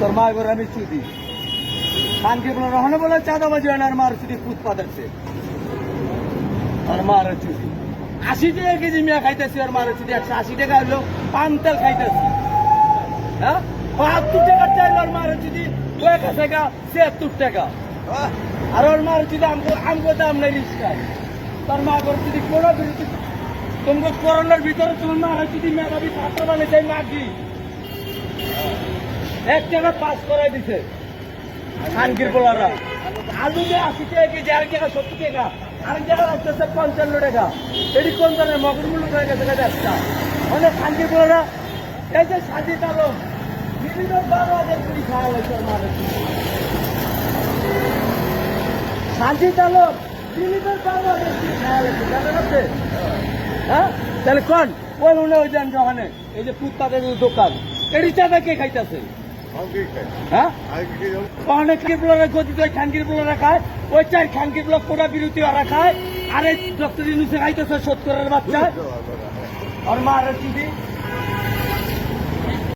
তোর মা এবার আমি চুদি খানকে বলে রহনে বলে চাঁদাবাজি হয় না আর মার চুদি পুত পাতাচ্ছে আর মার চুদি 80 টাকা কেজি মিয়া খাইতেছি আর মার চুদি 180 টাকা হইলো পান তেল খাইতেছি হ্যাঁ 72 টাকা চাইল আর মার চুদি কয়েক টাকা 76 টাকা আর ওর মার চুদি আমগো দাম নেই রিস্কায় তোর মা করে চুদি কোনো বিরতি তোমাকে করোনার ভিতরে তোমার মা চুদি মেধাবী ছাত্র মানে চাই মাগি 1 টাকা পাস করাই দিছে খানকির পোলারা আলু যে 80 টাকা কেজি আর টাকা 70 টাকা আরেক জায়গা লাগতেছে 55 টাকা এটি কোন ধরনের মগর মূল্য হয়ে গেছে একটা অনেক খানকির পোলারা এই যে সাজিদ আলম বিভিন্ন 12,000 কোটি খাওয়া হয়েছে আমার সাজিদ আলম বিভিন্ন 12,000 কোটি খাওয়া হয়েছে জানেন আপনি হ্যাঁ তাহলে কোন কোন উনি ওই দেন যখন এই যে ফুটপাতের দোকান এটি চাঁদা কে খাইতেছে হ্যাঁ অনেক খানকির গতিতে খানকির পোলারা খায় ওই 4 খানকির ব্লক কোটা বিরতি ওরা খায় আর এই ডক্টর ইউনুসে খাইতেছে 70-এর বাচ্চা আর মারের চুদি